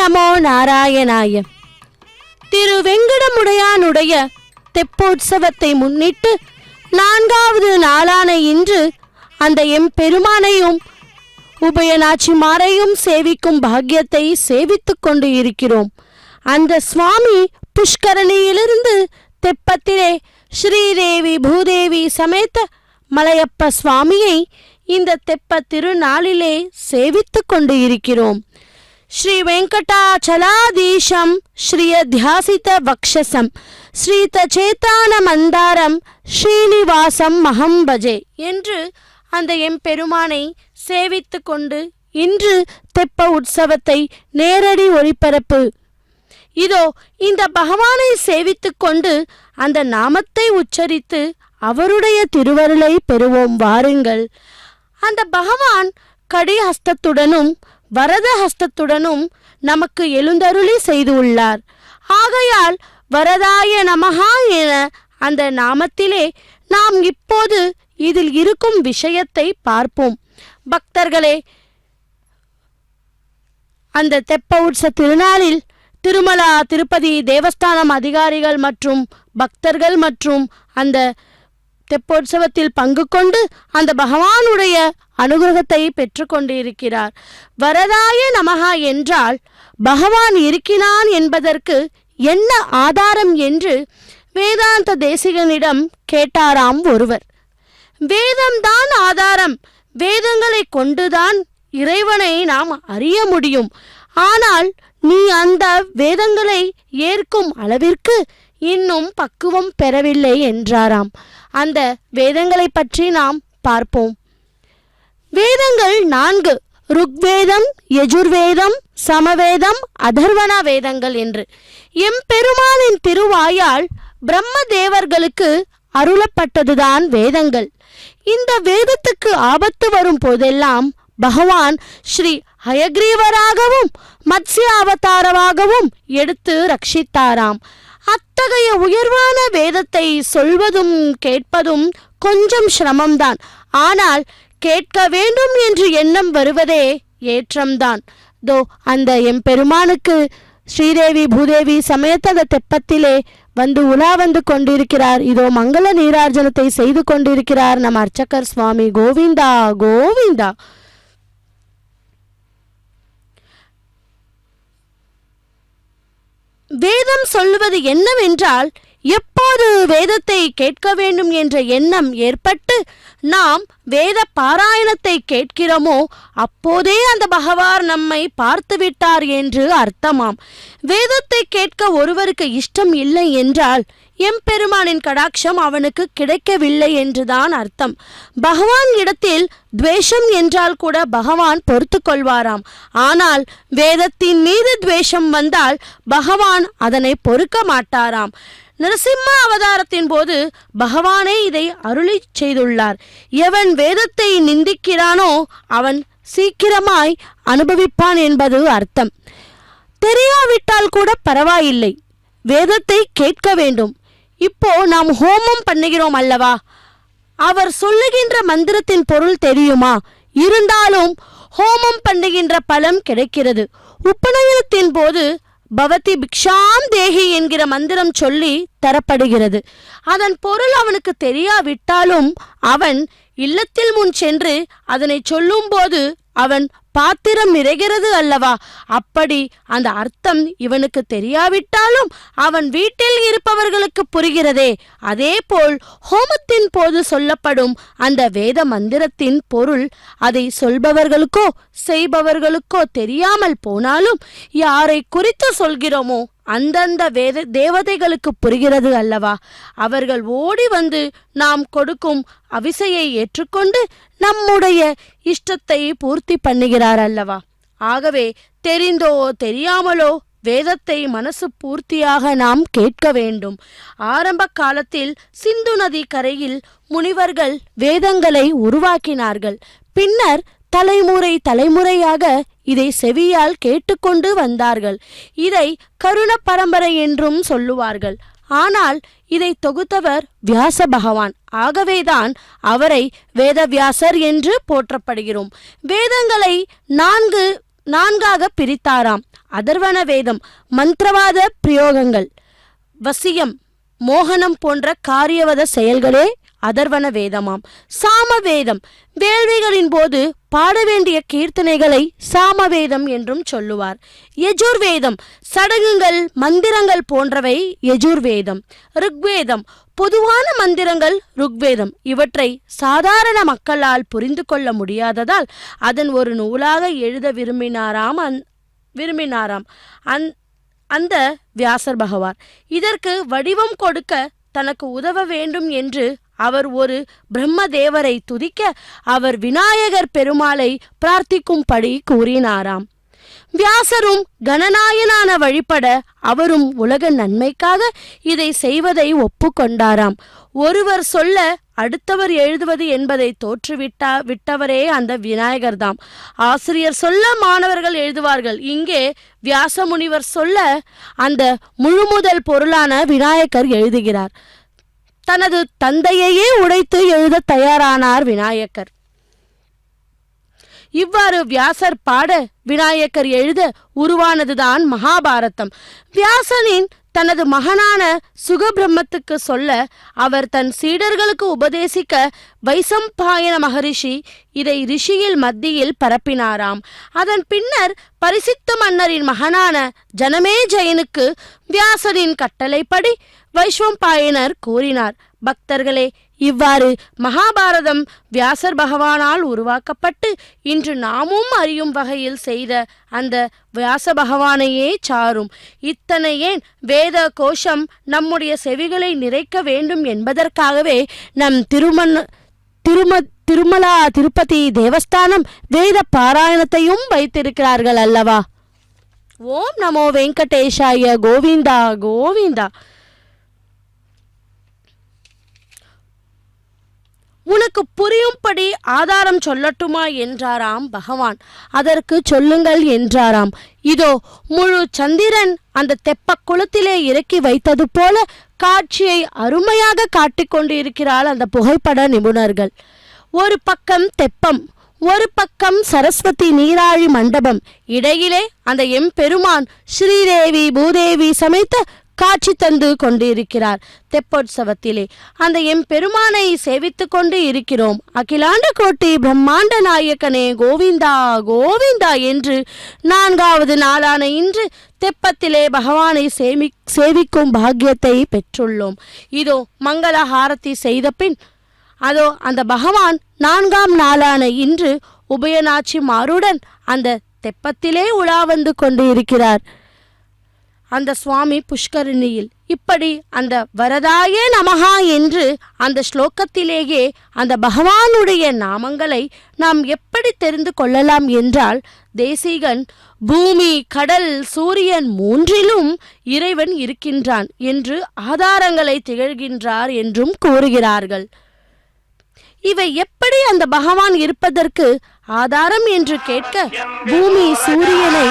நமோ நாராயணாய. திரு வெங்கடமுடையானுடைய தெப்போற்சவத்தை முன்னிட்டு 4வது நாளான இன்று அந்த எம்பெருமானையும் உபயநாச்சிமாரையும் சேவிக்கும் பாக்கியத்தை சேவித்துக் கொண்டு இருக்கிறோம். அந்த சுவாமி புஷ்கரணியிலிருந்து தெப்பத்திலே ஸ்ரீதேவி பூதேவி சமேத மலையப்ப சுவாமியை இந்த தெப்ப திருநாளிலே சேவித்துக் கொண்டு இருக்கிறோம். ஸ்ரீ வெங்கடாச்சலாதீஷம் ஸ்ரீயத்யாசித வக்ஷசம் ஸ்ரீதச்சேதான மந்தாரம் ஸ்ரீனிவாசம் மகம் பஜே என்று அந்த எம்பெருமானை சேவித்து கொண்டு இன்று தெப்ப உற்சவத்தை நேரடி ஒளிபரப்பு. இதோ இந்த பகவானை சேவித்து கொண்டு அந்த நாமத்தை உச்சரித்து அவருடைய திருவருளை பெறுவோம் வாருங்கள். அந்த பகவான் கடிஹஸ்தத்துடனும் வரத ஹஸ்தத்துடனும் நமக்கு எழுந்தருளி செய்து உள்ளார். ஆகையால் வரதாய நமஹா என அந்த நாமத்திலே நாம் இப்போது இதில் இருக்கும் விஷயத்தை பார்ப்போம். பக்தர்களே, அந்த தெப்ப உற்சவ திருநாளில் திருமலா திருப்பதி தேவஸ்தானம் அதிகாரிகள் மற்றும் பக்தர்கள் மற்றும் அந்த தெப்போற்சவத்தில் பங்கு கொண்டு அந்த பகவானுடைய அனுகிரகத்தை பெற்று கொண்டிருக்கிறார். வரதாய நமஹா என்றால் பகவான் இருக்கிறான் என்பதற்கு என்ன ஆதாரம் என்று வேதாந்த தேசிகனிடம் கேட்டாராம் ஒருவர். வேதம்தான் ஆதாரம், வேதங்களை கொண்டுதான் இறைவனை நாம் அறிய முடியும். ஆனால் நீ அந்த வேதங்களை ஏற்கும் அளவிற்கு இன்னும் பக்குவம் பெறவில்லை என்றாராம். அந்த வேதங்களை பற்றி நாம் பார்ப்போம். வேதங்கள் 4: ருக்வேதம், யஜுர்வேதம், சமவேதம், அதர்வண வேதங்கள் என்று எம்பெருமானின் திருவாயால் பிரம்ம தேவர்களுக்கு அருளப்பட்டதுதான் வேதங்கள். இந்த வேதத்துக்கு ஆபத்து வரும் போதெல்லாம் பகவான் ஸ்ரீ ஹயக்ரீவராகவும் மத்ஸ்ய அவதாரமாகவும் எடுத்து ரட்சித்தாராம். அத்தகைய உயர்வான வேதத்தை சொல்வதும் கேட்பதும் கொஞ்சம் சிரமம்தான். ஆனால் கேட்க வேண்டும் என்று எண்ணம் வருவதே ஏற்றம்தான். அந்த எம்பெருமானுக்கு ஸ்ரீதேவி பூதேவி சமேத அந்த தெப்பத்திலே வந்து உலா வந்து கொண்டிருக்கிறார். இதோ மங்கள நீராஜனத்தை செய்து கொண்டிருக்கிறார் நம் அர்ச்சகர் சுவாமி. கோவிந்தா கோவிந்தா. வேதம் சொல்லுவது என்னவென்றால், எப்போது வேதத்தை கேட்க வேண்டும் என்ற எண்ணம் ஏற்பட்டு நாம் வேத பாராயணத்தை கேட்கிறோமோ அப்போதே அந்த பகவான் நம்மை பார்த்து விட்டார் என்று அர்த்தமாம். வேதத்தை கேட்க ஒருவருக்கு இஷ்டம் இல்லை என்றால் எம்பெருமானின் கடாட்சம் அவனுக்கு கிடைக்கவில்லை என்றுதான் அர்த்தம். பகவான் இடத்தில் துவேஷம் என்றால் கூட பகவான் பொறுத்து கொள்வாராம். ஆனால் வேதத்தின் மீது துவேஷம் வந்தால் பகவான் அதனை பொறுக்க மாட்டாராம். நரசிம்ம அவதாரத்தின் போது பகவானே இதை அருளி செய்துள்ளார். எவன் வேதத்தை நிந்திக்கிறானோ அவன் சீக்கிரமாய் அனுபவிப்பான் என்பது அர்த்தம். தெரியாவிட்டால் கூட பரவாயில்லை, வேதத்தை கேட்க வேண்டும். இப்போ நாம் ஹோமம் பண்ணுகிறோம் அல்லவா, அவர் சொல்லுகின்ற மந்திரத்தின் பொருள் தெரியுமா? இருந்தாலும் ஹோமம் பண்ணுகின்ற பலம் கிடைக்கிறது. உபநயனத்தின் போது பவதி பிக்ஷாம் தேகி என்கிற மந்திரம் சொல்லி தரப்படுகிறது. அதன் பொருள் அவனுக்கு தெரியாவிட்டாலும் அவன் இல்லத்தில் முன் சென்று அதனை சொல்லும் போது அவன் பாத்திரம் நிறைகிறது அல்லவா, அப்படி அந்த அர்த்தம் இவனுக்கு தெரியாவிட்டாலும் அவன் வீட்டில் இருப்பவர்களுக்கு புரிகிறதே. அதே போல் ஹோமத்தின் போது சொல்லப்படும் அந்த வேத மந்திரத்தின் பொருள் அதை சொல்பவர்களுக்கோ செய்பவர்களுக்கோ தெரியாமல் போனாலும் யாரை குறித்து சொல்கிறோமோ அந்தந்த தேவதைகளுக்கு புரிகிறது அல்லவா. அவர்கள் ஓடி வந்து நாம் கொடுக்கும் அவிசையை ஏற்றுக்கொண்டு நம்முடைய இஷ்டத்தை பூர்த்தி பண்ணுகிறார் அல்லவா. ஆகவே தெரிந்தோ தெரியாமலோ வேதத்தை மனசு பூர்த்தியாக நாம் கேட்க வேண்டும். ஆரம்ப காலத்தில் சிந்து நதி கரையில் முனிவர்கள் வேதங்களை உருவாக்கினார்கள். பின்னர் தலைமுறையாக இதை செவியால் கேட்டுக்கொண்டு வந்தார்கள். இதை கருண பரம்பரை என்றும் சொல்லுவார்கள். ஆனால் இதை தொகுத்தவர் வியாச பகவான். ஆகவேதான் அவரை வேதவியாசர் என்று போற்றப்படுகிறோம். வேதங்களை நான்காக பிரித்தாராம். அதர்வண வேதம் மந்திரவாத பிரயோகங்கள், வசியம், மோகனம் போன்ற காரியவத செயல்களே அதர்வண வேதமாம். சாம வேதம் வேள்விகளின் போது பாட வேண்டிய கீர்த்தனைகளை சாமவேதம் என்றும் சொல்லுவார். யஜுர்வேதம் சடங்குகள், மந்திரங்கள் போன்றவை யஜுர்வேதம். ருக்வேதம் பொதுவான மந்திரங்கள் ருக்வேதம். இவற்றை சாதாரண மக்களால் புரிந்து கொள்ள முடியாததால் அதன் ஒரு நூலாக எழுத விரும்பினாராம் அந்த வியாசர் பகவான். இதற்கு வடிவம் கொடுக்க தனக்கு உதவ வேண்டும் என்று அவர் ஒரு பிரம்மதேவரை துதிக்க அவர் விநாயகர் பெருமாளை பிரார்த்திக்கும்படி கூறினாராம். வியாசரும் கணநாயனான வழிபட அவரும் உலக நன்மைக்காக இதை செய்வதை ஒப்புக்கொண்டாராம். ஒருவர் சொல்ல அடுத்தவர் எழுதுவது என்பதை விட்டவரே அந்த விநாயகர் தாம். ஆசிரியர் சொல்ல மாணவர்கள் எழுதுவார்கள். இங்கே வியாச முனிவர் சொல்ல அந்த முழுமுதல் பொருளான விநாயகர் எழுதுகிறார். தனது தந்தையையே உடைத்து எழுத தயாரானார் விநாயகர். இவ்வாறு வியாசர் பாட விநாயகர் எழுத உருவானதுதான் மகாபாரதம். வியாசனின் தனது மகனான சுகபிரம்மத்துக்கு சொல்ல அவர் தன் சீடர்களுக்கு உபதேசிக்க வைசம்பாயன மகரிஷி இதை ரிஷியில் மத்தியில் பரப்பினாராம். அதன் பின்னர் பரிசித்த மன்னரின் மகனான ஜனமேஜயனுக்கு வியாசரின் கட்டளைப்படி வைஸ்வம்பாயனர் கூறினார். பக்தர்களே, இவ்வாறு மகாபாரதம் வியாசர் பகவானால் உருவாக்கப்பட்டு இன்று நாமும் அறியும் வகையில் செய்த அந்த வியாச பகவானையே சாரும். இத்தனை ஏன் வேத கோஷம் நம்முடைய செவிகளை நிறைக்க வேண்டும் என்பதற்காகவே நம் திருமலா திருப்பதி தேவஸ்தானம் வேத பாராயணத்தையும் வைத்திருக்கிறார்கள் அல்லவா? ஓம் நமோ வெங்கடேஷாய. கோவிந்தா கோவிந்தா. உனக்கு புரியும்படி ஆதாரம் சொல்லட்டுமா என்றாராம் பகவான். அதற்கு சொல்லுங்கள் என்றாராம். இதோ முழு சந்திரன் அந்த தெப்ப குளத்திலே இறக்கி வைத்தது போல காட்சியை அருமையாக காட்டிக்கொண்டு இருக்கிறாள் அந்த புகைப்பட நிபுணர்கள். ஒரு பக்கம் தெப்பம், ஒரு பக்கம் சரஸ்வதி நீராழி மண்டபம், இடையிலே அந்த எம்பெருமான் ஸ்ரீதேவி பூதேவி சமைத்த காட்சி தந்து கொண்டிருக்கிறார். தெப்போற்சவத்திலே அந்த எம்பெருமானை சேவித்து கொண்டு இருக்கிறோம். அகிலாண்ட கோட்டி பிரம்மாண்ட நாயக்கனே கோவிந்தா கோவிந்தா என்று 4வது நாளான இன்று தெப்பத்திலே பகவானை சேவிக்கும் பாக்கியத்தை பெற்றுள்ளோம். இதோ மங்கள ஹாரதி செய்த பின் அதோ அந்த பகவான் 4ஆம் நாளான இன்று உபயநாச்சி மாருடன் அந்த தெப்பத்திலே உலா வந்து கொண்டு இருக்கிறார். அந்த சுவாமி புஷ்கரணியில் இப்படி அந்த வரதாயே நமஹா என்று அந்த ஸ்லோகத்திலேயே அந்த பகவானுடைய நாமங்களை நாம் எப்படி தெரிந்து கொள்ளலாம் என்றால், தேசிகன் பூமி, கடல், சூரியன் 3லும் இறைவன் இருக்கின்றான் என்று ஆதாரங்களை திகழ்கின்றார் என்றும் கூறுகிறார்கள். இவை எப்படி அந்த பகவான் இருப்பதற்கு ஆதாரம் என்று கேட்க, பூமி சூரியனை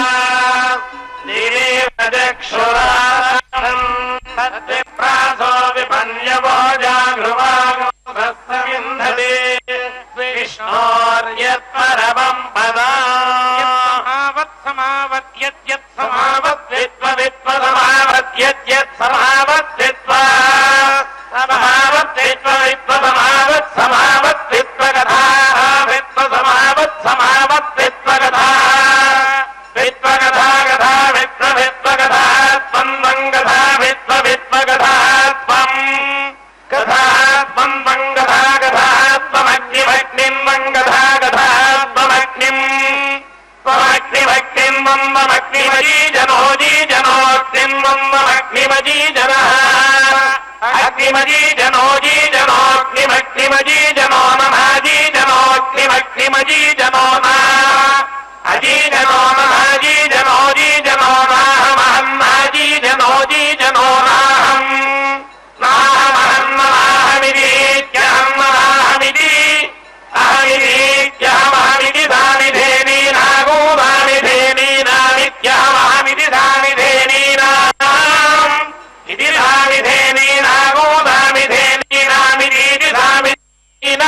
Ina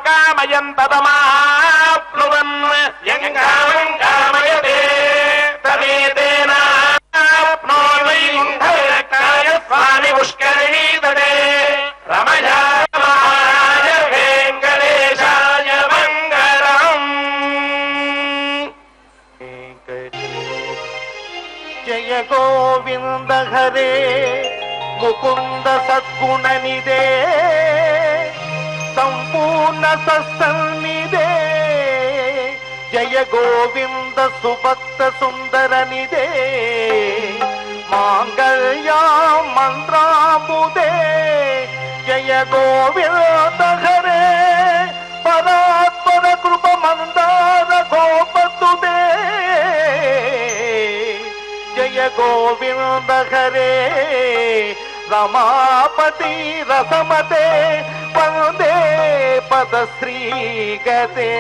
కామయంతమాప్నువన్ యంగామం కామయతే తదేతేనాప్నోతి వైకుంఠకాయ స్వామి పుష్కరిణీ తటే రమయా వెంకటేశాయ మంగళం. జయ గోవింద హరే ముకుంద సద్గుణనిదే సంపూర్ణ సత్సన్నిదే జయ గోవింద సుభక్త సుందరనిదే మాంగళ్యా మంత్రాంబుదే జయ గోవింద హరే పరాత్పర కృప మందార గోపతుదే జయ గోవింద హరే రమాపతి రసమతే వందే పదశ్రీ గతే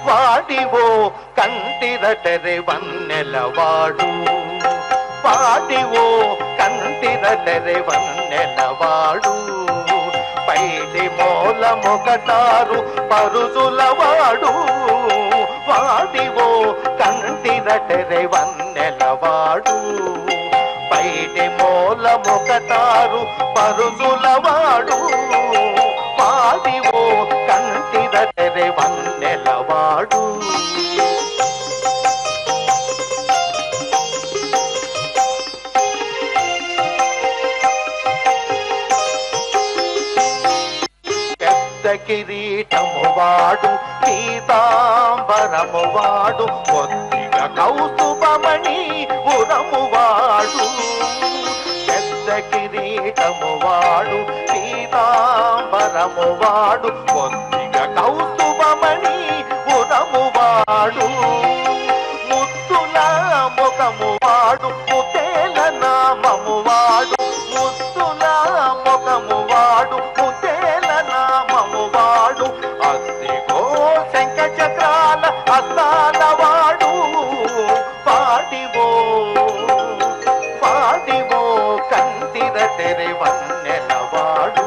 వాడివో కంటిరటరే వన్నెలవాడు వాడివో కంటిరటరే వన్నెలవాడు పైడి మూలమొకటారు పరుదులవాడు వాడివో కంటిరటరే వన్నెలవాడు పైడి మూలమొకటారు పరుదులవాడు వాడివో కంటిరటరే వన్నెలవాడు కిరీటము వాడు పీతాంబరము వాడు కొద్దిగ కౌస్తుభమణి ఉరము వాడు పెద్ద కిరీటము వాడు పీతాంబరము వాడు కొద్దిగ కౌస్తుభమణి ఉరము వాడు ముద్దుల ముఖము వాడు ముతేల నామము వాడు ముద్దుల ముఖము వాడు ముతేల నామము వాడు అద్దిగో శంఖ చక్రాల అస్తాల వాడు పాడివో పాడివో కంటిర తెరి వన్నెలవాడు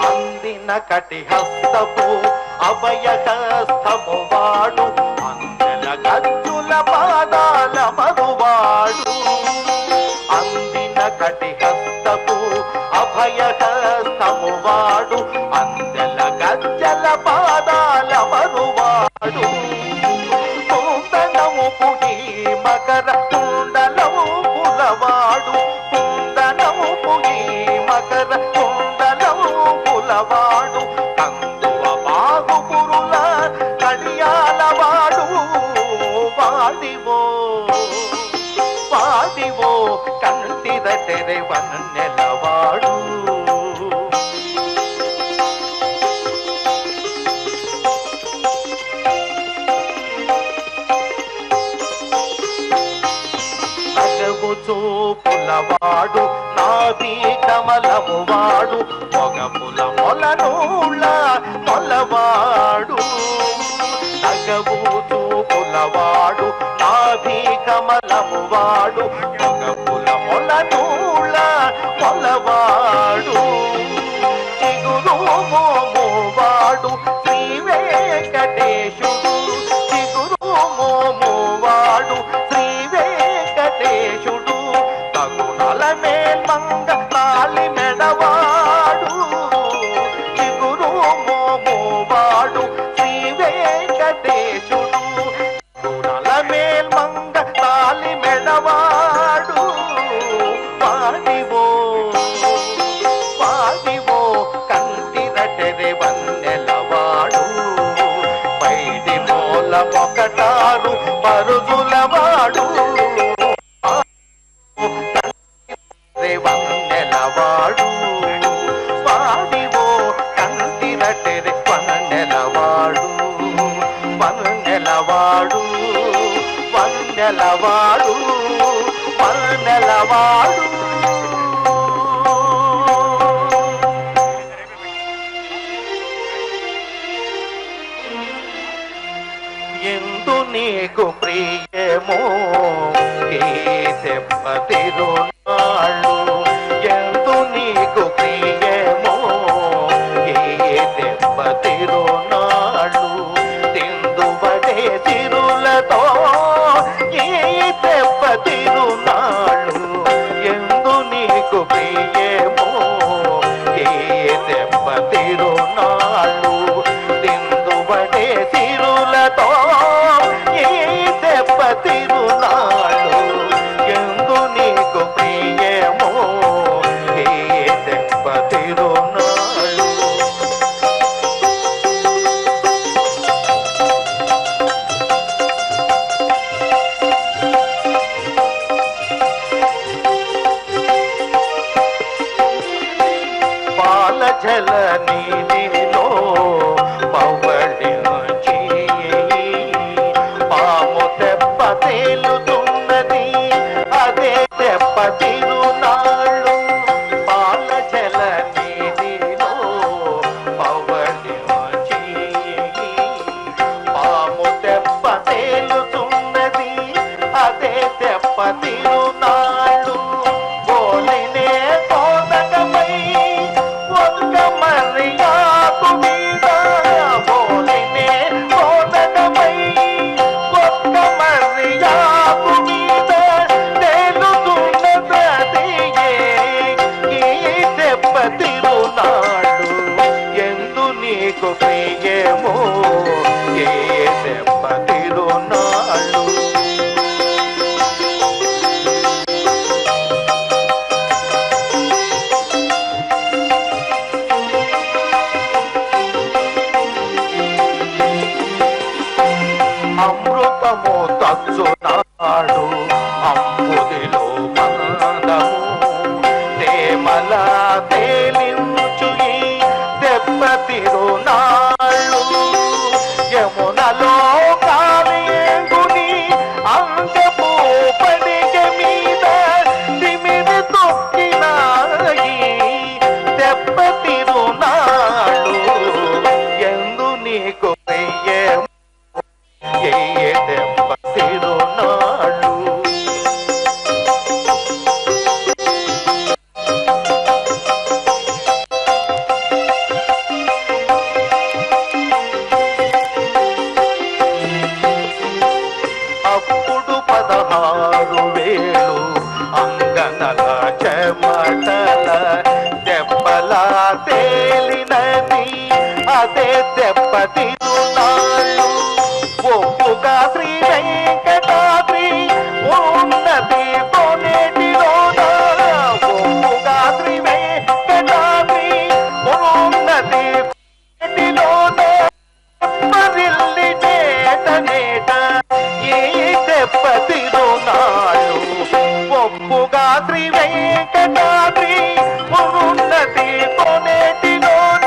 అందిన కటిహస్తపు అభయహస్తము వాడు అందెల గజ్జుల పాదాల మరువాడు అందిన కటిహస్తపు అభయహస్తము వాడు అందెల గజ్జల పాదాల మరువాడు కుందనము పుడి మకర కుండలము పులవాడు కుందనము పుడి మకర కుండలము పులవాడు కందువ బాహుపురుల కడియాలవాడు వాడివో వాడివో కంటిర తెరె వన్నెలవాడు నగవు చూపులవాడు నాభి కమలము వాడు మొగముల మొలనూళ్ళ మొలవాడు నగవు చూపులవాడు నాభి కమలము వాడు మొగముల మొలనూళ్ళ మొలవాడు చిగురు మోము వాడు శ్రీ వెంకటేశుడు చిగురు మోము వాడు శ్రీ వెంకటేశుడు తగుణల మేల్మంగ తాళి మెడవాడు చిగురు మోము వాడు శ్రీ వెంకటేశుడు తగుణల మేల్మంగ తాళి మెడవాడు పాడివో పాడివో కంటిర తెరె వన్నెలవాడు పైడి మూలమొకటారు పరుదులవాడు వన్నెలవాడు పాడివో కంటిర తెరె వన్నెలవాడు వన్నెలవాడు వన్నెలవాడు వన్నెలవాడు జల నీటిలో పవ్వళించి పాము తెప్ప తేలుతున్నది అదే తెప్ప తిరునాళ్ళు పాల జల నీటిలో పవ్వళించి పాము తెప్ప తేలుతున్నది అదే తెప్ప తిరునాళ్ళు బోలినే కోదకమై ఒక్క మర్యాదు మీద బోలినే కోదకమై ఒక్క మర్యాదు మీద తేలుతున్నది ఈ తెప్ప తిరునాడు ఎందు నీకు ప్రియమో ఏ తెప్ప తిరునాడు అమృతము తచ్చునాడు అంబుదిలో మందము తేమల తేలించు ఈ దెబ్బ తిరునాళ్ళు యమునలో కాళీగుని అంగపు పడిగ మీద తిమిరి తొక్కినాయి దెబ్బ తిరునాళ్ళు ఎందు నీకు ప్రియం ఏ దెబ్బ తిరునాళ్ళు అప్పుడు 16,000 అంగనల చెమటల దెబ్బలా తేలినది అదే దెబ్బ తిరునాళ్ళు ఒప్పుగా శ్రీ వెంకటాద్రి ఉన్నది పొనేటిలోన ఒప్పుగా శ్రీ వెంకటాద్రి ఉన్నది పొనేటిలోన మరిల్లి నేట నేట ఈ దెబ్బ తిరునాళ్ళు ఒప్పుగా శ్రీ వెంకటాద్రి ఉన్నది పొనేటిలోన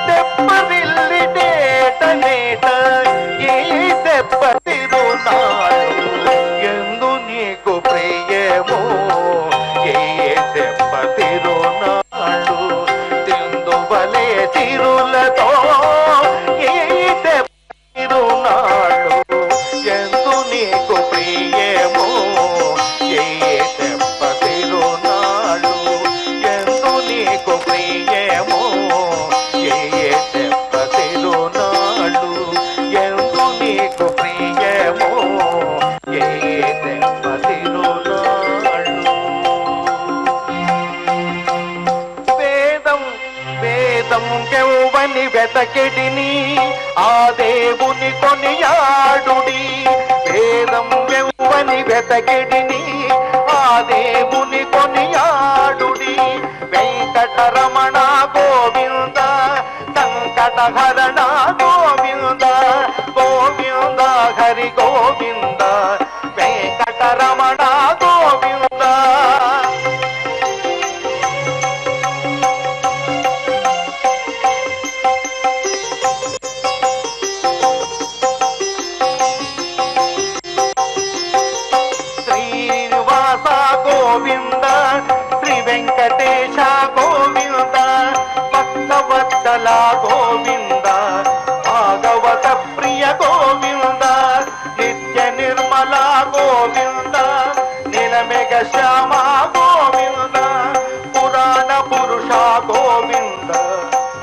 దెబ్బరిల్లి నేట నేట ఈ దెబ్బ తిరునాళ్ళు ఎందు నీకు ప్రియమో ఏ దెబ్బ తిరునాళ్ళు తిందువలే తిరులతో ఈ దెబ్బ తిరునాళ్ళు ఎందు నీకు ప్రియమో ఏ దెబ్బ తిరునాళ్ళు ఎందు నీకు ప్రియమో ఏ దెబ్బ తిరునాళ్ళు ఎందు నీకు ప్రియమో ఏ దెబ్బ తిరునాళ్ళు వేదం వేదం ఎవ్వని వెతకెడిని ఆ దేవుని కొనియాడుడి వేదం ఎవ్వని వెతకెడిని ఆ దేవుని కొనియాడుడి వెంకటరమణ గోవింద సంకటహరణ గోవింద గోవింద హరి గోవింద వెంకటరమణ గోవింద శ్రీనివాస గోవింద శ్రీ వెంకటేశ గోవింద భక్తవత్సల గోవింద భాగవత ప్రియ గోవింద నిత్య నిర్మల గోవింద నిలమెగ శ్యామ గోవింద పురాణ పురుష గోవింద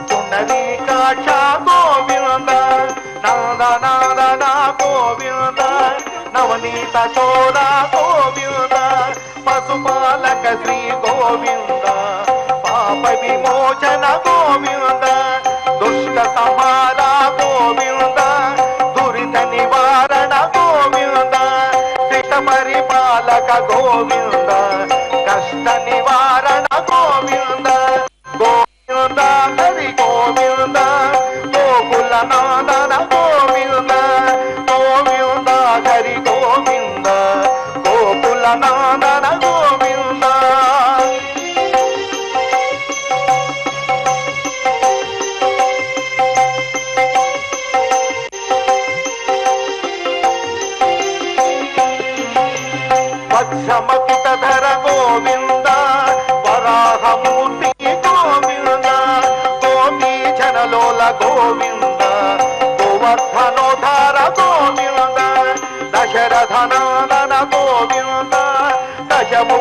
పునరీకాక్ష గోవింద నందనాదన గోవింద నవనీత చోర గోవింద పశుపాలక శ్రీ గోవింద పాప విమోచన గోవింద దుష్ట సంహార గోవింద దురిత నివారణ గోవింద శ్రిత పరిపాలక గోవింద కష్ట నివారణ గోవింద గోవింద హరి గోవింద గోకుల నాదన గోవింద గోవింద హరి గోవింద గోకుల నాదన గోవింద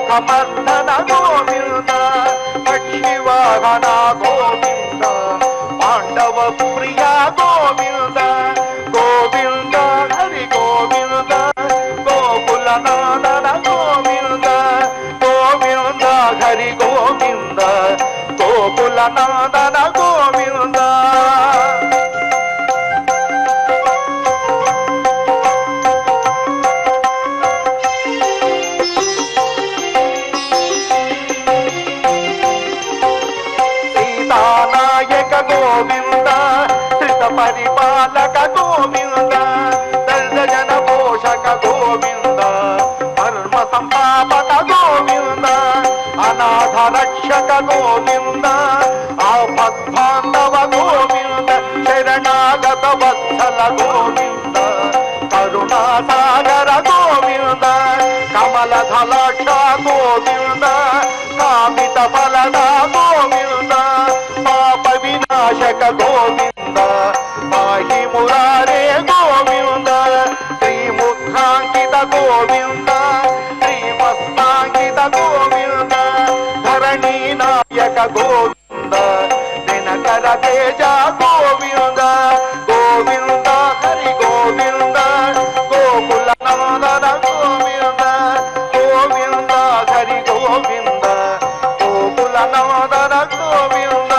ಮುಖಮರ್ದನ ಗೋವಿಂದ ಪಕ್ಷಿವಾಹನ ಗೋವಿಂದ ಪಾಂಡವ ಪ್ರಿಯ ಗೋವಿಂದ ಗೋವಿಂದ ಹರಿ ಗೋವಿಂದ ಗೋಕುಲನಾದನ ಗೋವಿಂದ ಗೋವಿಂದ ಹರಿ ಗೋವಿಂದ ಗೋಕುಲನಾದನ ಗೋವಿಂದ సీతానాయక గోవింద త్రిత పరిపాలక గోవింద దర్శన పోషక గోవింద ధర్మ సంపాపక గోవింద అనాథ రక్షక గోవింద ఆపద్బాంధవ గోవింద శరణాగత వత్సల గోవింద కరుణాసాగర గోవింద కమలధలాక్ష గోవింద కామిత ఫలద గోవింద పాప వినాశక గోవింద పాహి మురారే గోవింద శ్రీముద్రాంకిత గోవింద శ్రీమస్తాంకిత గోవింద ధరణీ నాయక గోవింద దినకర తేజ గోవింద గోవింద హరి గోవింద గోకుల నందన గోవింద గోవింద హరి గోవింద గోకుల నందన గోవింద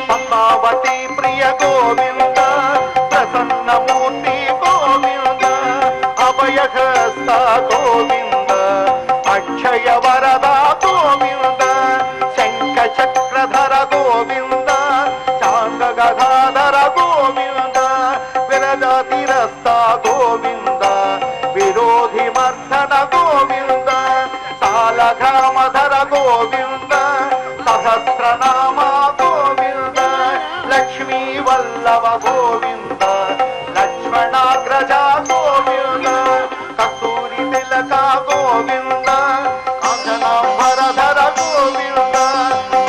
పద్మావతి ప్రియ గోవింద ప్రసన్నమూర్తి గోవింద అభయహస్త గోవింద అక్షయ వరద గోవింద శంఖ చక్రధర గోవింద చాంగ గదాధర గోవింద విరజాతిరస్త గోవింద విరోధి మర్దన గోవింద సాలఘామధర గోవింద సహస్రనామ గోవింద లక్ష్మీ వల్లభ గోవింద లక్ష్మణాగ్రజ గోవింద కస్తూరి తిలక గోవింద కాంచనాంబరధర గోవింద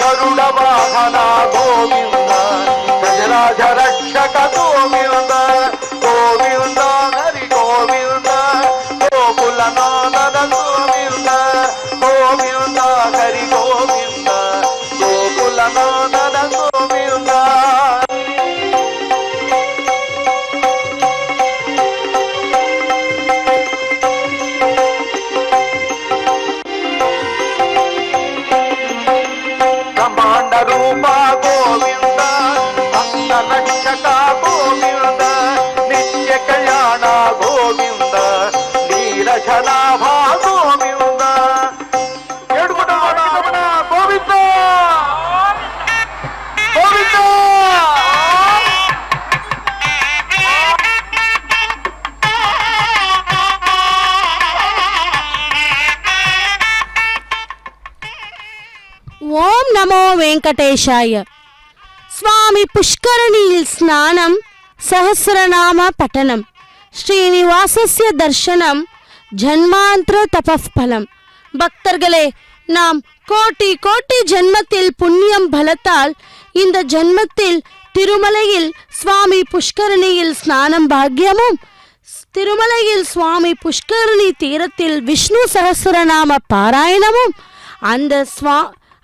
గరుడ వాహన గోవింద గజరాజ రక్షక గోవింద గోవింద హరి గోవింద గోకుల నాదన గోవింద గోవింద హరి గోవింద గోకుల నాదన గోవింద బ్రహ్మాండ రూప గోవింద భక్త రక్షక గోవింద నిత్య కళ్యాణ గోవింద నీరజనాభ గోవింద ఏడుగుట గోవింద గోవింద ఓం నమో వెంకటేశాయ. స్వామి పుష్కరిణీల్ స్నానం సహస్రనామ పఠనం ஸ்ரீனிவாசஸ்ய தர்சனம் ஜன்மாந்திர தபஃபலம். பக்தர்களே, நாம் கோட்டி கோட்டி ஜென்மத்தில் புண்ணியம் பலத்தால் இந்த ஜென்மத்தில் திருமலையில் சுவாமி புஷ்கரணியில் ஸ்நானம் பாக்கியமும், திருமலையில் சுவாமி புஷ்கரணி தீரத்தில் விஷ்ணு சகஸ்ரநாம பாராயணமும்,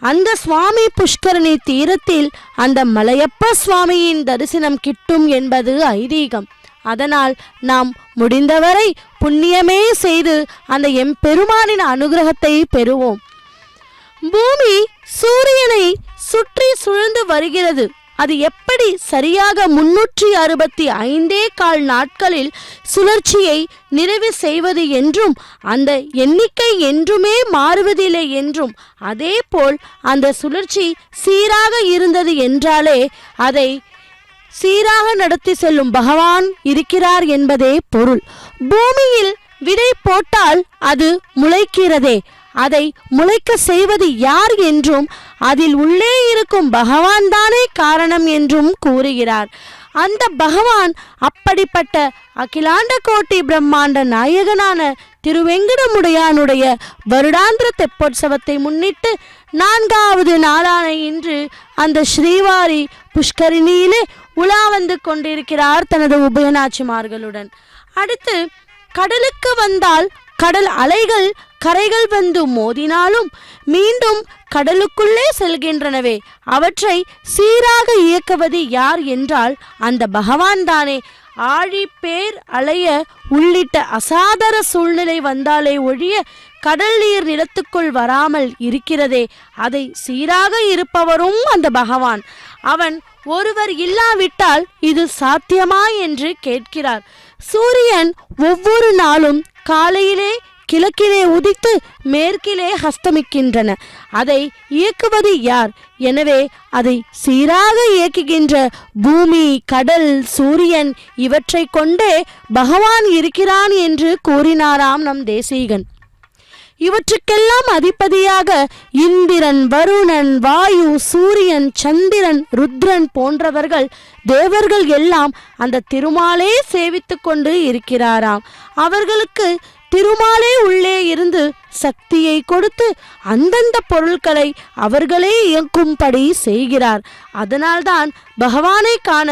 அந்த சுவாமி புஷ்கரணி தீரத்தில் அந்த மலையப்ப சுவாமியின் தரிசனம் கிட்டும் என்பது ஐதீகம். அதனால் நாம் முடிந்தவரை புண்ணியமே செய்து அந்த எம்பெருமானின் அனுகிரகத்தை பெறுவோம். பூமி சூரியனை சுற்றி சுழந்து வருகிறது. அது எப்படி சரியாக 365 நாட்களில் சுழற்சியை நிறைவு செய்வது என்றும் அந்த எண்ணிக்கை என்றுமே மாறுவதில்லை என்றும், அதேபோல் அந்த சுழற்சி சீராக இருந்தது என்றாலே அதை சீராக நடத்தி செல்லும் பகவான் இருக்கிறார் என்பதே பொருள். பூமியில் விதை போட்டால் அது முளைக்கிறதே, அதை முளைக்க செய்வது யார் என்றும் அதில் உள்ளே இருக்கும் பகவான் தானே காரணம் என்றும் கூறுகிறார். அந்த பகவான் அப்படிப்பட்ட அகிலாண்ட கோட்டி பிரம்மாண்ட நாயகனான திருவெங்கடமுடையானுடைய வருடாந்திர தெப்போற்சவத்தை முன்னிட்டு 4வது நாளான இன்று அந்த ஸ்ரீவாரி புஷ்கரிணியிலே உலா வந்து கொண்டிருக்கிறார் தனது உபயநாச்சிமார்களுடன். அடுத்து கடலுக்கு வந்தால் கடல் அலைகள் கரைகள் வந்து மோதினாலும் மீண்டும் கடலுக்குள்ளே செல்கின்றனவே, அவற்றை சீராக இயக்குவது யார் என்றால் அந்த பகவான் தானே. ஆழி பேர் அலைய உள்ளிட்ட அசாதார சூழ்நிலை வந்தாலே ஒழிய கடல் நீர் நிலத்துக்குள் வராமல் இருக்கிறதே, அதை சீராக இருப்பவரும் அந்த பகவான். அவன் ஒருவர் இல்லாவிட்டால் இது சாத்தியமா என்று கேட்கிறார். சூரியன் ஒவ்வொரு நாளும் காலையிலே கிழக்கிலே உதித்து மேற்கிலே ஹஸ்தமிக்கின்றன. அதை இயக்குவது யார்? எனவே அதை சீராக இயக்குகின்ற பூமி, கடல், சூரியன் இவற்றை கொண்டே பகவான் இருக்கிறான் என்று கூறினாராம் நம் தேசிகன். இவற்றுக்கெல்லாம் அதிபதியாக இந்திரன், வருணன், வாயு, சூரியன், சந்திரன், ருத்ரன் போன்றவர்கள் தேவர்கள் எல்லாம் அந்த திருமாலே சேவித்து கொண்டு இருக்கிறாராம். அவர்களுக்கு திருமாலே உள்ளே இருந்து சக்தியை கொடுத்து அந்தந்த பொருட்களை அவர்களே இயக்கும்படி செய்கிறார். அதனால்தான் பகவானை காண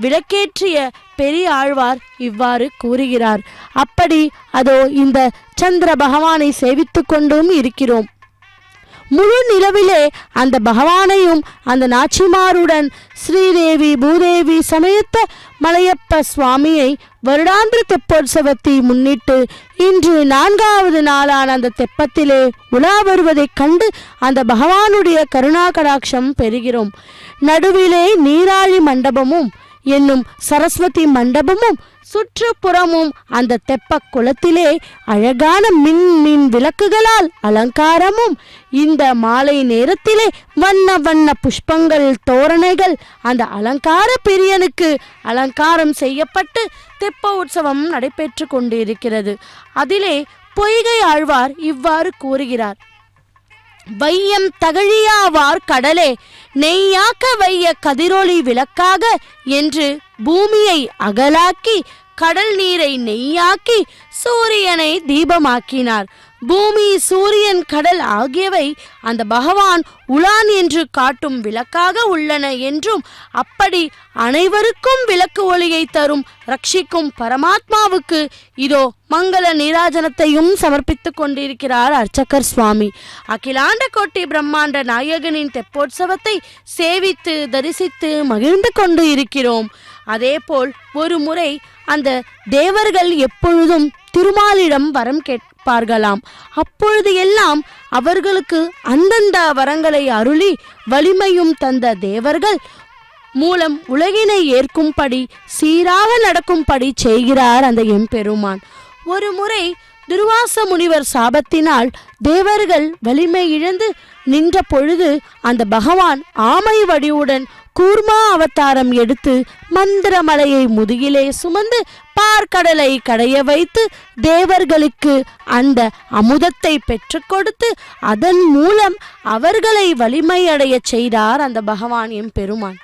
விளக்கேற்றிய பெரிய ஆழ்வார் இவ்வாறு கூறுகிறார். அப்படி அதோ இந்த சந்திர பகவானை சேவித்து கொண்டும் இருக்கிறோம். முழு நிலவிலே அந்த பகவானையும் அந்த நாச்சிமாருடன் ஸ்ரீதேவி பூதேவி சமேத மலையப்ப சுவாமியை வருடாந்திர தெப்போற்சவத்தை முன்னிட்டு இன்று 4வது நாளான அந்த தெப்பத்திலே உலா வருவதைக் கண்டு அந்த பகவானுடைய கருணா கடாட்சம் பெறுகிறோம். நடுவிலே நீராழி மண்டபமும் என்னும் சரஸ்வதி மண்டபமும் சுற்றுப்புறமும் அந்த தெப்ப குளத்திலே அழகான மின் விளக்குகளால் அலங்காரமும், இந்த மாலை நேரத்திலே வண்ண வண்ண புஷ்பங்கள், தோரணைகள் அந்த அலங்கார பிரியனுக்கு அலங்காரம் செய்யப்பட்டு தெப்ப உற்சவம் நடைபெற்று கொண்டிருக்கிறது. அதிலே பொய்கை ஆழ்வார் இவ்வாறு கூறுகிறார். வையம் தகழியாவார் கடலே நெய்யாக்க வைய கதிரொளி விளக்காக என்று பூமியை அகலாக்கி கடல் நீரை நெய்யாக்கி சூரியனை தீபமாக்கினார். பூமி, சூரியன், கடல் ஆகியவை அந்த பகவான் உலான் என்று காட்டும் விளக்காக உள்ளன என்றும், அப்படி அனைவருக்கும் விளக்கு ஒளியை தரும் ரட்சிக்கும் பரமாத்மாவுக்கு இதோ மங்கள நீராஜனத்தையும் சமர்ப்பித்துக் கொண்டிருக்கிறார் அர்ச்சகர் சுவாமி. அகிலாண்ட கோட்டி பிரம்மாண்ட நாயகனின் தெப்போற்சவத்தை சேவித்து தரிசித்து மகிழ்ந்து கொண்டு இருக்கிறோம். அதேபோல் ஒரு முறை அந்த தேவர்கள் எப்பொழுதும் திருமாலிடம் வரம் கேட்பார்களாம். அப்பொழுது எல்லாம் அவர்களுக்கு அந்தந்த வரங்களை அருளி வலிமையும் தந்த தேவர்கள் மூலம் உலகினை ஏற்கும்படி சீராக நடக்கும்படி செய்கிறார் அந்த எம்பெருமான். ஒரு முறை துர்வாச முனிவர் சாபத்தினால் தேவர்கள் வலிமை இழந்து நின்ற பொழுது அந்த பகவான் ஆமை வடிவுடன் கூர்மா அவதாரம் எடுத்து மந்திரமலையை முதுகிலே சுமந்து பார்க்கடலை கடைய வைத்து தேவர்களுக்கு அந்த அமுதத்தை பெற்று கொடுத்து அதன் மூலம் அவர்களை வலிமையடைய செய்தார் அந்த பகவான் எம்பெருமான்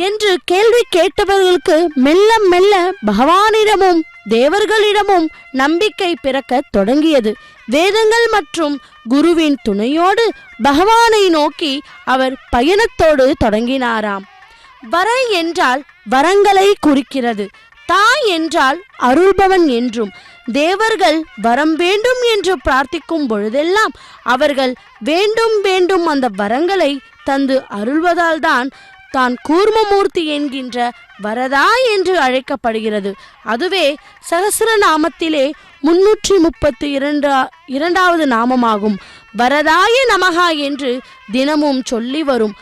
என்று கேள்வி கேட்டவர்களுக்கு மெல்ல மெல்ல பகவானிடமும் தேவர்களிடமும் நம்பிக்கை பிறக்க தொடங்கியது. வேதங்கள் மற்றும் குருவின் துணையோடு பகவானை நோக்கி அவர் பயணத்தோடு தொடங்கினாராம். வர என்றால் வரங்களை குறிக்கிறது. தாய் என்றால் அருள்பவன் என்றும், தேவர்கள் வரம் வேண்டும் என்று பிரார்த்திக்கும் பொழுதெல்லாம் அவர்கள் வேண்டும் வேண்டும் அந்த வரங்களை தந்து அருள்வதால் தான் கூர்மமூர்த்தி என்கின்ற வரதா என்று அழைக்கப்படுகிறது. அதுவே சகஸ்ரநாமத்திலே 332வது நாமமாகும். வரதாய நமகா என்று தினமும் சொல்லி வரும்.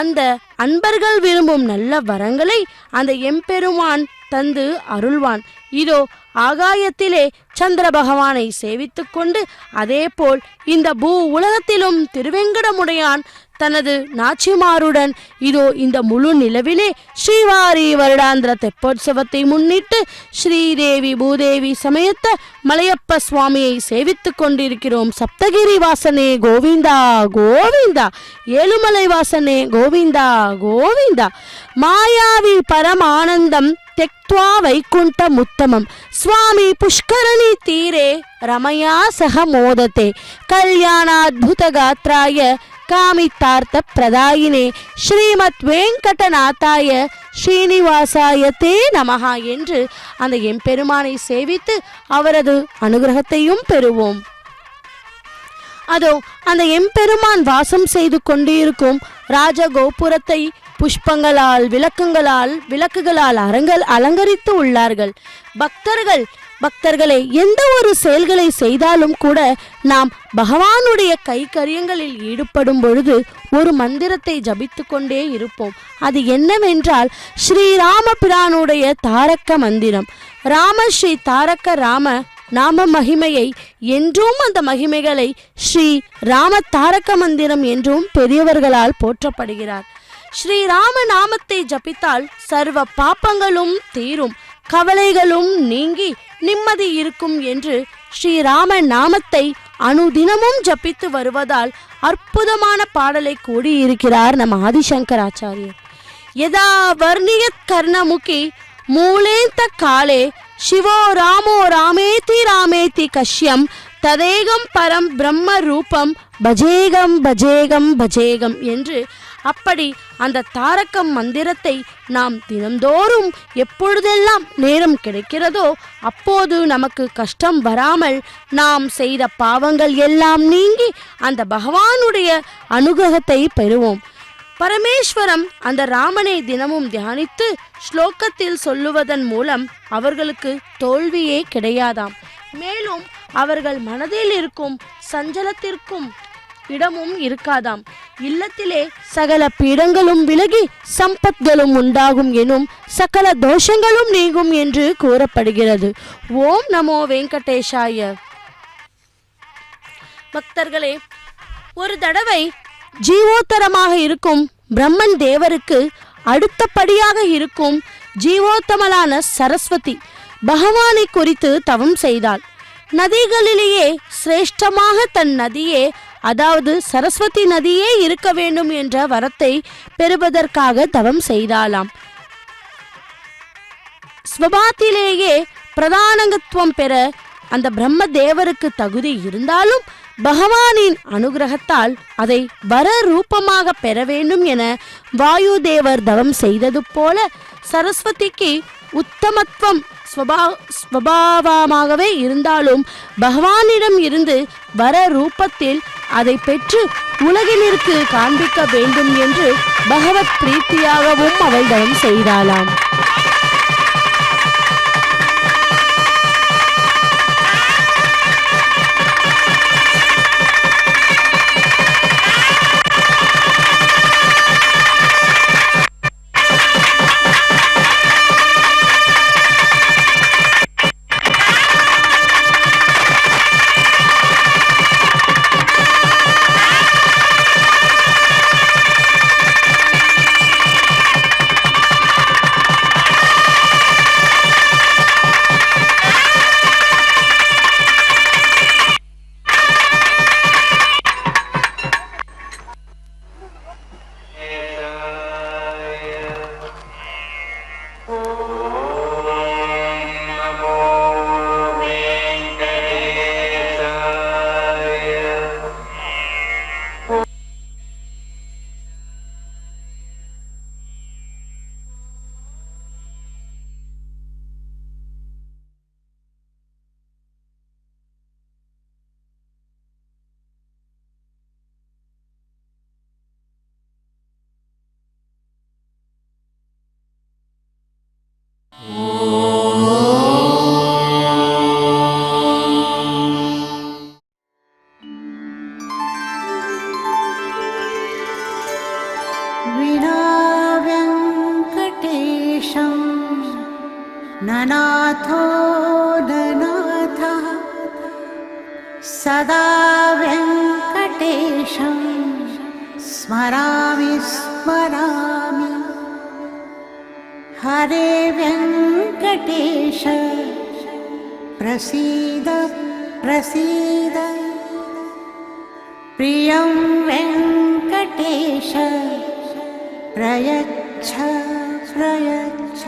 அந்த அன்பர்கள் விரும்பும் நல்ல வரங்களை அந்த எம்பெருமான் தந்து அருள்வான். இதோ ஆகாயத்திலே சந்திர பகவானை சேவித்து கொண்டு அதே போல் இந்த பூ உலகத்திலும் திருவெங்கடமுடையான் தனது நாச்சிமாருடன் இதோ இந்த முழு நிலவிலே ஸ்ரீவாரி வருடாந்திர தெப்போற்சவத்தை முன்னிட்டு ஸ்ரீதேவி பூதேவி சமேத்த மலையப்ப சுவாமியை சேவித்துக் கொண்டிருக்கிறோம். சப்தகிரி வாசனே கோவிந்தா கோவிந்தா, ஏழுமலை வாசனே கோவிந்தா கோவிந்தா. மாயாவி பரமானந்தம் தெக்த்வா வைகுண்டம் உத்தமம் ஸ்வாமி புஷ்கரணி தீரே ரமயா சக மோதத்தே கல்யாணாத்புத காத்ராய காமித்தார்த்த பிரதாயினே ஸ்ரீமத் வெங்கடநாதாய ஸ்ரீனிவாசாய தே நமஹா என்று அந்த எம்பெருமானை சேவித்து அவரது அனுகிரகத்தையும் பெறுவோம். அதோ அந்த எம்பெருமான் வாசம் செய்து கொண்டிருக்கும் ராஜகோபுரத்தை புஷ்பங்களால் விளக்குகளால் அலங்கரித்து உள்ளார்கள். பக்தர்களே எந்த ஒரு செயல்களை செய்தாலும் கூட நாம் பகவானுடைய கைக்கரியங்களில் ஈடுபடும் பொழுது ஒரு மந்திரத்தை ஜபித்து கொண்டே இருப்போம். அது என்னவென்றால் ஸ்ரீராம பிரானுடைய தாரக்க மந்திரம். ஸ்ரீ தாரக்க ராம நாம மகிமையை என்றும் அந்த மகிமைகளை ஸ்ரீ ராம தாரக்க மந்திரம் என்றும் பெரியவர்களால் போற்றப்படுகிறார். ஸ்ரீராம நாமத்தை ஜபித்தால் சர்வ பாப்பங்களும் தீரும், கவலைகளும் நீங்கி நிம்மதி இருக்கும் என்று ஸ்ரீராம நாமத்தை அனுதினமும் ஜபித்து வருவதால் அற்புதமான பாடலை கூடியிருக்கிறார் நம் ஆதிசங்கராச்சாரியர். யதா வர்ணியத் கர்ணமுகி மூலேந்த காலே சிவோ ராமோ ராமேதி ராமேதி கஷ்யம் ததேகம் பரம் பிரம்ம ரூபம் பஜேகம் பஜேகம் பஜேகம் என்று அப்படி அந்த தாரகம் மந்திரத்தை நாம் தினந்தோறும் எப்பொழுதெல்லாம் நேரம் கிடைக்கிறதோ அப்போது நமக்கு கஷ்டம் வராமல் நாம் செய்த பாவங்கள் எல்லாம் நீங்கி அந்த பகவானுடைய அனுகிரகத்தை பெறுவோம். பரமேஸ்வரம் அந்த ராமனை தினமும் தியானித்து ஸ்லோகத்தில் சொல்லுவதன் மூலம் அவர்களுக்கு தோல்வியே கிடையாதாம். மேலும் அவர்கள் மனதில் இருக்கும் சஞ்சலத்திற்கும் இடமும் இருக்காதாம். இல்லத்திலே சகல பீடங்களும் விலகி சம்பத்களும் உண்டாகும் எனும் சகல தோஷங்களும் நீங்கும் என்று கூறப்படுகிறது. ஓம் நமோ வெங்கடேஷாய. பக்தர்களே, ஒரு தடவை ஜீவோத்தரமாக இருக்கும் பிரம்மன் தேவருக்கு அடுத்தபடியாக இருக்கும் ஜீவோத்தமலான சரஸ்வதி பகவானை குறித்து தவம் செய்தாள். நதிகளிலேயே சிரேஷ்டமாக தன் நதியே, அதாவது சரஸ்வதி நதியே இருக்க வேண்டும் என்ற வரத்தை பெறுவதற்காக தவம் செய்தாளாம். ஸ்வபாத்திலேயே பிரதானகத்துவம் பெற அந்த பிரம்ம தேவருக்கு தகுதி இருந்தாலும் பகவானின் அனுகிரகத்தால் அதை வர ரூபமாக பெற வேண்டும் என வாயு தேவர் தவம் செய்தது போல சரஸ்வதிக்கு உத்தமத்துவம் ஸ்வபாவமாகவே இருந்தாலும் பகவானிடம் இருந்து வர ரூபத்தில் அதை பெற்று உலகினிற்கு காண்பிக்க வேண்டும் என்று பகவத் பிரீத்தியாகவும் அவள் தவம் செய்தாளாம். ननाथो ननाथः सदा वेङ्कटेशं स्मरामि स्मरामि हरे वेङ्कटेश प्रसीद प्रसीद प्रियं वेङ्कटेश प्रयच्छ प्रयच्छ